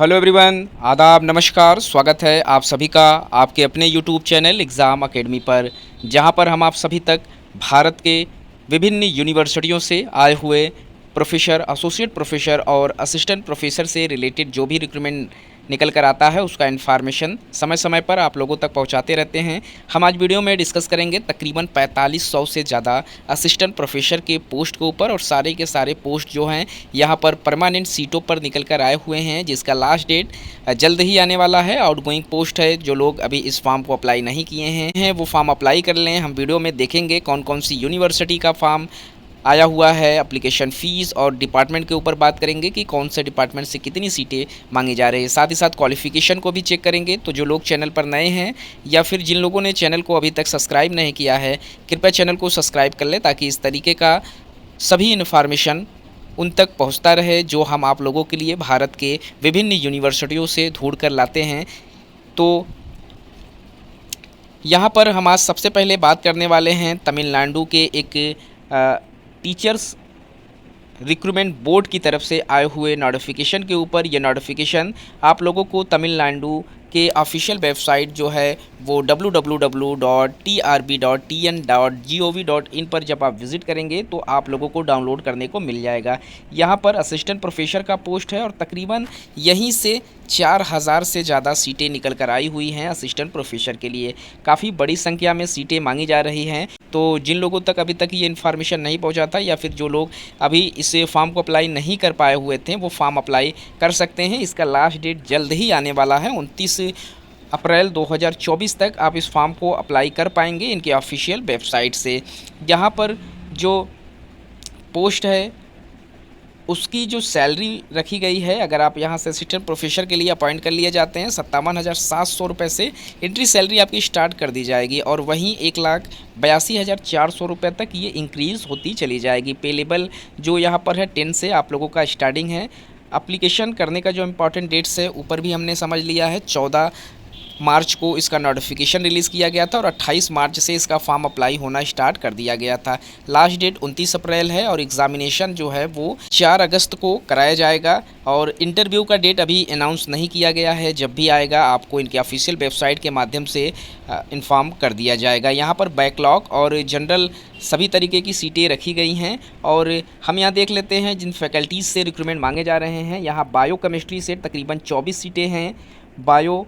Hello everyone, आदाब, नमस्कार। स्वागत है आप सभी का आपके अपने यूट्यूब चैनल एग्ज़ाम एकेडमी पर, जहां पर हम आप सभी तक भारत के विभिन्न यूनिवर्सिटियों से आए हुए प्रोफेसर, एसोसिएट प्रोफेसर और असिस्टेंट प्रोफेसर से रिलेटेड जो भी रिक्रूटमेंट निकल कर आता है उसका इन्फॉर्मेशन समय समय पर आप लोगों तक पहुंचाते रहते हैं। हम आज वीडियो में डिस्कस करेंगे तकरीबन 4500 से ज़्यादा असिस्टेंट प्रोफेसर के पोस्ट के ऊपर, और सारे के सारे पोस्ट जो हैं यहाँ पर परमानेंट सीटों पर निकल कर आए हुए हैं, जिसका लास्ट डेट जल्द ही आने वाला है। आउटगोइंग पोस्ट है, जो लोग अभी इस फॉर्म को अप्लाई नहीं किए हैं वो फॉर्म अप्लाई कर लें। हम वीडियो में देखेंगे कौन कौन सी यूनिवर्सिटी का फॉर्म आया हुआ है, एप्लीकेशन फ़ीस और डिपार्टमेंट के ऊपर बात करेंगे कि कौन से डिपार्टमेंट से कितनी सीटें मांगी जा रही है। साथ ही साथ क्वालिफ़िकेशन को भी चेक करेंगे। तो जो लोग चैनल पर नए हैं या फिर जिन लोगों ने चैनल को अभी तक सब्सक्राइब नहीं किया है, कृपया चैनल को सब्सक्राइब कर लें, ताकि इस तरीके का सभी इन्फॉर्मेशन उन तक पहुंचता रहे जो हम आप लोगों के लिए भारत के विभिन्न यूनिवर्सिटियों से ढूंढ कर लाते हैं। तो यहाँ पर हम आज सबसे पहले बात करने वाले हैं तमिलनाडु के एक टीचर्स रिक्रूटमेंट बोर्ड की तरफ से आए हुए नोटिफिकेशन के ऊपर। यह नोटिफिकेशन आप लोगों को तमिलनाडु के ऑफिशियल वेबसाइट जो है वो www.trb.tn.gov.in पर जब आप विज़िट करेंगे तो आप लोगों को डाउनलोड करने को मिल जाएगा। यहाँ पर असिस्टेंट प्रोफेसर का पोस्ट है और तकरीबन यहीं से 4000 से ज़्यादा सीटें निकल कर आई हुई हैं असिस्टेंट प्रोफेसर के लिए। काफ़ी बड़ी संख्या में सीटें मांगी जा रही हैं। तो जिन लोगों तक अभी तक ये इन्फॉर्मेशन नहीं पहुंचा था, या फिर जो लोग अभी इस फॉर्म को अप्लाई नहीं कर पाए हुए थे, वो फॉर्म अप्लाई कर सकते हैं। इसका लास्ट डेट जल्द ही आने वाला है। 29 अप्रैल 2024 तक आप इस फॉर्म को अप्लाई कर पाएंगे इनके ऑफिशियल वेबसाइट से। यहाँ पर जो पोस्ट है उसकी जो सैलरी रखी गई है, अगर आप यहाँ से असिस्टेंट प्रोफेसर के लिए अपॉइंट कर लिए जाते हैं 57,700 रुपये से एंट्री सैलरी आपकी स्टार्ट कर दी जाएगी, और वहीं 1,82,400 रुपये तक ये इंक्रीज़ होती चली जाएगी। पे लेवल जो यहाँ पर है 10 से आप लोगों का स्टार्टिंग है। अप्लीकेशन करने का जो इम्पॉर्टेंट डेट्स है ऊपर भी हमने समझ लिया है। 14 मार्च को इसका नोटिफिकेशन रिलीज़ किया गया था और 28 मार्च से इसका फॉर्म अप्लाई होना स्टार्ट कर दिया गया था। लास्ट डेट 29 अप्रैल है और एग्ज़ामिनेशन जो है वो 4 अगस्त को कराया जाएगा, और इंटरव्यू का डेट अभी अनाउंस नहीं किया गया है। जब भी आएगा आपको इनके ऑफिशियल वेबसाइट के माध्यम से इन्फॉर्म कर दिया जाएगा। यहाँ पर बैकलॉग और जनरल सभी तरीके की सीटें रखी गई हैं, और हम यहाँ देख लेते हैं जिन फैकल्टीज़ से रिक्रूटमेंट मांगे जा रहे हैं। यहाँ बायो केमिस्ट्री से तकरीबन 24 सीटें हैं, bio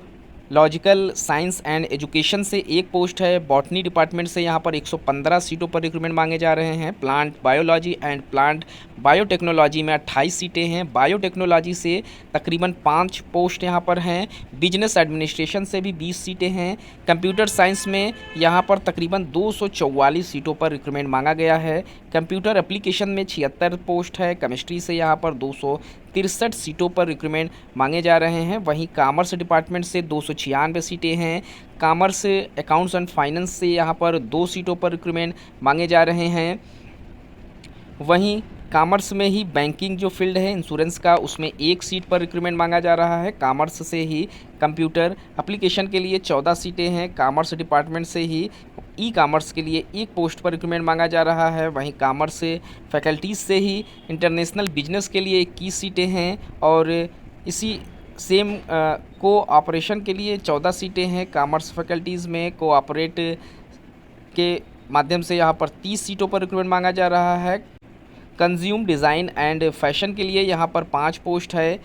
logical science and education से एक पोस्ट है, बॉटनी डिपार्टमेंट से यहाँ पर 115 सीटों पर रिक्रूटमेंट मांगे जा रहे हैं। Plant biology and plant biotechnology में 28 सीटें हैं। बायोटेक्नोलॉजी से तकरीबन 5 पोस्ट यहाँ पर हैं। बिजनेस एडमिनिस्ट्रेशन से भी 20 सीटें हैं। कंप्यूटर साइंस में यहाँ पर तकरीबन 244 सीटों पर रिक्रूटमेंट मांगा गया है। कंप्यूटर एप्लीकेशन में 76 पोस्ट है। केमिस्ट्री से यहाँ पर 263 सीटों पर रिक्रूटमेंट मांगे जा रहे हैं। वहीं कॉमर्स डिपार्टमेंट से 296 सीटें हैं। कॉमर्स अकाउंट्स एंड फाइनेंस से यहाँ पर 2 सीटों पर रिक्रूटमेंट मांगे जा रहे हैं। वहीं कॉमर्स में ही बैंकिंग जो फील्ड है इंश्योरेंस का, उसमें 1 सीट पर रिक्रूटमेंट मांगा जा रहा है। कॉमर्स से ही कंप्यूटर एप्लीकेशन के लिए 14 सीटें हैं। कॉमर्स डिपार्टमेंट से ही ई कॉमर्स के लिए 1 पोस्ट पर रिक्रूटमेंट मांगा जा रहा है। वहीं कॉमर्स फैकल्टीज़ से ही इंटरनेशनल बिजनेस के लिए 21 सीटें हैं, और इसी सेम को ऑपरेशन के लिए 14 सीटें हैं। कॉमर्स फैकल्टीज़ में कोऑपरेट के माध्यम से यहाँ पर 30 सीटों पर रिक्रूटमेंट मांगा जा रहा है। कंज्यूम डिज़ाइन एंड फैशन के लिए यहाँ पर 5 पोस्ट है।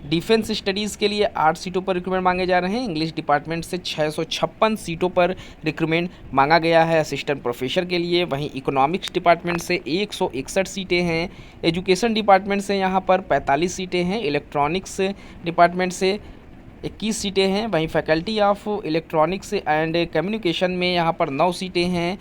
डिफेंस स्टडीज़ के लिए 8 सीटों पर रिक्रूटमेंट मांगे जा रहे हैं। इंग्लिश डिपार्टमेंट से 656 सीटों पर रिक्रूटमेंट मांगा गया है असिस्टेंट प्रोफेसर के लिए। वहीं इकोनॉमिक्स डिपार्टमेंट से 161 सीटें हैं। एजुकेशन डिपार्टमेंट से यहाँ पर 45 सीटें हैं। इलेक्ट्रॉनिक्स डिपार्टमेंट से 21 सीटें हैं। वहीं faculty of electronics and communication में यहाँ पर 9 सीटें हैं।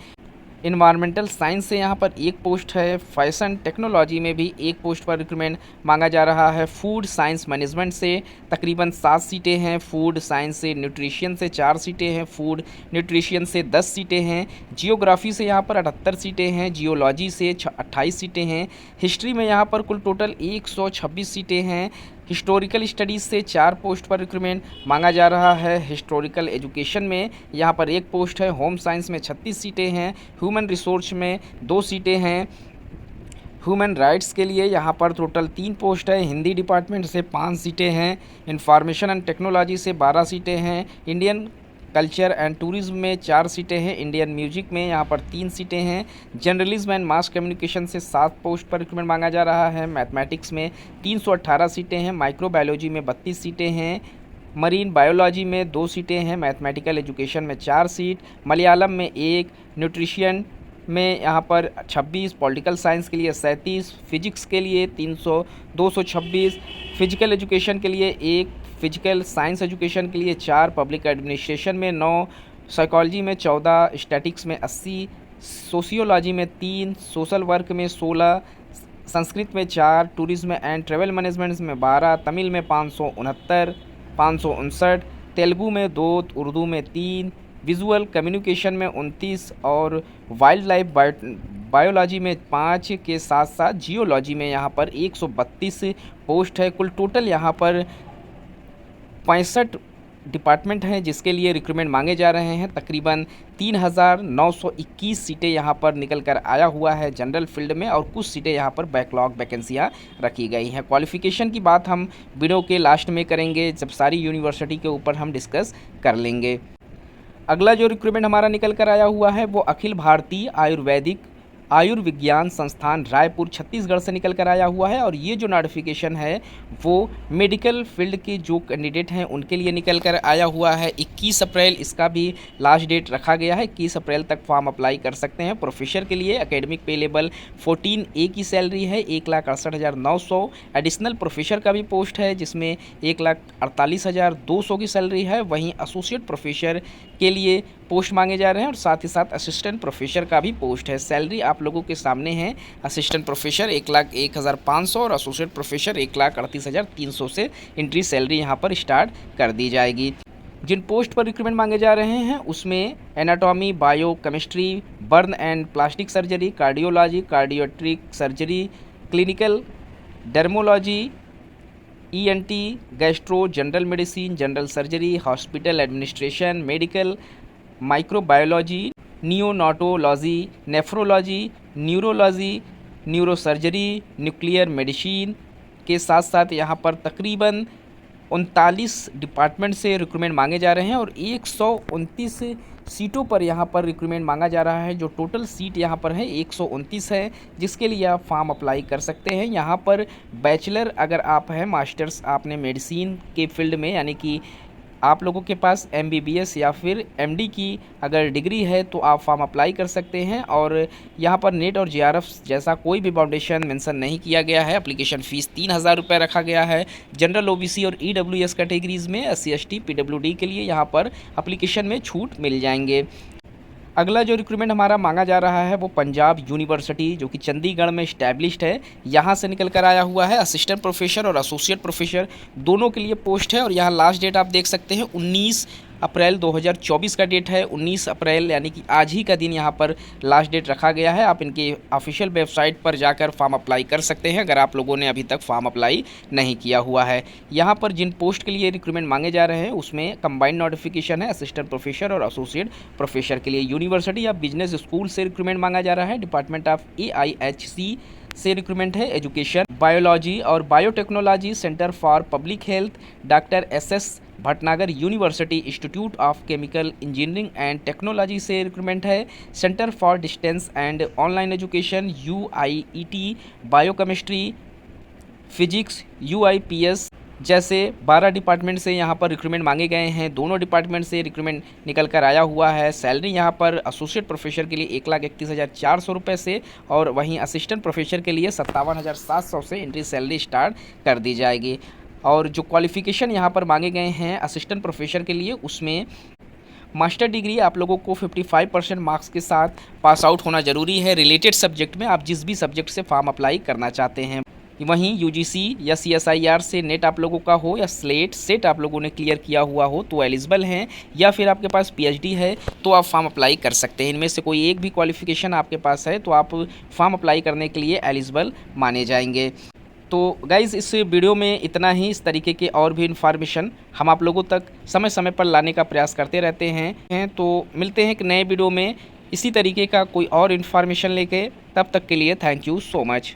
इन्वायरमेंटल साइंस से यहाँ पर 1 पोस्ट है। फैशन टेक्नोलॉजी में भी 1 पोस्ट पर रिक्रूटमेंट मांगा जा रहा है। फूड साइंस मैनेजमेंट से तकरीबन 7 सीटें हैं। फूड साइंस से न्यूट्रिशन से 4 सीटें हैं। फूड न्यूट्रिशन से 10 सीटें हैं। जियोग्राफी से यहाँ पर 78 सीटें हैं। जियोलॉजी से 28 सीटें हैं। हिस्ट्री में यहाँ पर कुल टोटल 126 सीटें हैं। हिस्टोरिकल स्टडीज़ से 4 पोस्ट पर रिक्रूटमेंट मांगा जा रहा है। हिस्टोरिकल एजुकेशन में यहाँ पर 1 पोस्ट है। होम साइंस में 36 सीटें हैं। ह्यूमन रिसोर्स में 2 सीटें हैं। ह्यूमन राइट्स के लिए यहाँ पर टोटल 3 पोस्ट है। हिंदी डिपार्टमेंट से 5 सीटें हैं। इंफॉर्मेशन एंड टेक्नोलॉजी से 12 सीटें हैं। इंडियन कल्चर एंड टूरिज्म में 4 सीटें हैं। इंडियन म्यूजिक में यहाँ पर 3 सीटें हैं। जर्नलिज्म एंड मास कम्युनिकेशन से 7 पोस्ट पर रिक्रूटमेंट मांगा जा रहा है। मैथमेटिक्स में 318 सीटें हैं। माइक्रोबायोलॉजी में 32 सीटें हैं। मरीन बायोलॉजी में 2 सीटें हैं। मैथमेटिकल एजुकेशन में 4 सीट। मलयालम में 1, न्यूट्रिशन में यहाँ पर 26, पॉलिटिकल साइंस के लिए 37, फिजिक्स के लिए 226, फिजिकल एजुकेशन के लिए 1, फिजिकल साइंस एजुकेशन के लिए 4, पब्लिक एडमिनिस्ट्रेशन में 9, साइकोलॉजी में 14, स्टैटिक्स में 80, सोशियोलॉजी में 3, सोशल वर्क में 16, संस्कृत में 4, टूरिज्म एंड ट्रैवल मैनेजमेंट में 12, तमिल में 559, तेलुगु में 2, उर्दू में 3, विजुअल कम्युनिकेशन में 29 और वाइल्ड लाइफ बायोलॉजी में 5 के साथ साथ जियोलॉजी में यहाँ पर 132 पोस्ट है। कुल टोटल यहाँ पर 65 डिपार्टमेंट हैं जिसके लिए रिक्रूटमेंट मांगे जा रहे हैं। तकरीबन 3,921 सीटें यहाँ पर निकल कर आया हुआ है जनरल फील्ड में, और कुछ सीटें यहाँ पर बैकलॉग वैकेंसियाँ रखी गई हैं। क्वालिफ़िकेशन की बात हम वीडियो के लास्ट में करेंगे जब सारी यूनिवर्सिटी के ऊपर हम डिस्कस कर लेंगे। अगला जो रिक्रूटमेंट हमारा निकल कर आया हुआ है वो अखिल भारतीय आयुर्विज्ञान संस्थान रायपुर छत्तीसगढ़ से निकल कर आया हुआ है। और ये जो नोटिफिकेशन है वो मेडिकल फील्ड के जो कैंडिडेट हैं उनके लिए निकल कर आया हुआ है। 21 अप्रैल इसका भी लास्ट डेट रखा गया है। 21 अप्रैल तक फॉर्म अप्लाई कर सकते हैं। प्रोफेसर के लिए एकेडमिक पे लेवल 14A की सैलरी है 1,68,900। एडिशनल प्रोफेसर का भी पोस्ट है जिसमें 1,48,200 की सैलरी है। वहीं एसोसिएट प्रोफेसर के लिए पोस्ट मांगे जा रहे हैं और साथ ही साथ असिस्टेंट प्रोफेसर का भी पोस्ट है। सैलरी आप लोगों के सामने है। असिस्टेंट प्रोफेसर 1,01,500 और एसोसिएट प्रोफेसर 1,38,300 से एंट्री सैलरी यहाँ पर स्टार्ट कर दी जाएगी। जिन पोस्ट पर रिक्रूटमेंट मांगे जा रहे हैं उसमें anatomy, biochemistry, burn and plastic surgery, cardiology, cardiothoracic surgery, clinical dermatology, ENT, gastro, general medicine, general surgery, hospital administration, medical, microbiology, neonatology, nephrology, neurology, neurosurgery, nuclear medicine के साथ साथ यहाँ पर तकरीबन 39 डिपार्टमेंट से रिक्रूटमेंट मांगे जा रहे हैं और 129 सीटों पर यहाँ पर रिक्रूटमेंट मांगा जा रहा है। जो टोटल सीट यहाँ पर है 129 है जिसके लिए आप फॉर्म अप्लाई कर सकते हैं। यहाँ पर बैचलर अगर आप हैं, मास्टर्स आपने मेडिसिन के फील्ड में यानी कि आप लोगों के पास MBBS या फिर MD की अगर डिग्री है तो आप फॉर्म अप्लाई कर सकते हैं। और यहाँ पर नेट और JRF जैसा कोई भी बाउंडेशन मेंशन नहीं किया गया है। एप्लीकेशन फ़ीस 3,000 रुपये रखा गया है। जनरल OBC और EWS कैटेगरीज़ में SC ST PWD के लिए यहाँ पर एप्लीकेशन में छूट मिल जाएंगे। अगला जो रिक्रूटमेंट हमारा मांगा जा रहा है वो पंजाब यूनिवर्सिटी जो कि चंडीगढ़ में इस्टेब्लिश्ड है, यहाँ से निकल कर आया हुआ है। असिस्टेंट प्रोफेसर और एसोसिएट प्रोफेसर दोनों के लिए पोस्ट है और यहाँ लास्ट डेट आप देख सकते हैं 19 अप्रैल 2024 का डेट है। 19 अप्रैल यानी कि आज ही का दिन यहाँ पर लास्ट डेट रखा गया है। आप इनके ऑफिशियल वेबसाइट पर जाकर फॉर्म अप्लाई कर सकते हैं अगर आप लोगों ने अभी तक फॉर्म अप्लाई नहीं किया हुआ है। यहाँ पर जिन पोस्ट के लिए रिक्रूटमेंट मांगे जा रहे हैं उसमें कंबाइंड नोटिफिकेशन है। असिस्टेंट प्रोफेसर और एसोसिएट प्रोफेसर के लिए यूनिवर्सिटी या बिजनेस स्कूल से रिक्रूटमेंट मांगा जा रहा है। डिपार्टमेंट ऑफ AIHC से रिक्रूटमेंट है। एजुकेशन, बायोलॉजी और biotechnology, centre for public health, doctor SS Bhatnagar university institute of chemical engineering and technology से रिक्रूटमेंट है। Centre for distance and online education UIET, biochemistry, physics, UIPS जैसे 12 department से यहाँ पर recruitment मांगे गए हैं। दोनों डिपार्टमेंट से रिक्रूटमेंट निकल कर आया हुआ है। सैलरी यहाँ पर एसोसिएट प्रोफेसर के लिए 1,31,400 रुपये से और वहीं असिस्टेंट प्रोफेसर के लिए 57,700 से एंट्री सैलरी स्टार्ट कर दी जाएगी। और जो क्वालिफ़िकेशन यहाँ पर मांगे गए हैं असिस्टेंट प्रोफेसर के लिए उसमें मास्टर डिग्री आप लोगों को 55% मार्क्स के साथ पास आउट होना ज़रूरी है रिलेटेड सब्जेक्ट में, आप जिस भी सब्जेक्ट से फॉर्म अप्लाई करना चाहते हैं। वहीं UGC या CSIR से नेट आप लोगों का हो या सेट आप लोगों ने क्लियर किया हुआ हो तो एलिजिबल हैं, या फिर आपके पास PhD है तो आप फॉर्म अप्लाई कर सकते हैं। इनमें से कोई एक भी क्वालिफ़िकेशन आपके पास है तो आप फॉर्म अप्लाई करने के लिए एलिजिबल माने जाएंगे। तो गाइज़ इस वीडियो में इतना ही। इस तरीके के और भी इन्फॉर्मेशन हम आप लोगों तक समय समय पर लाने का प्रयास करते रहते हैं। तो मिलते हैं एक नए वीडियो में इसी तरीके का कोई और इन्फॉर्मेशन लेके। तब तक के लिए थैंक यू सो मच।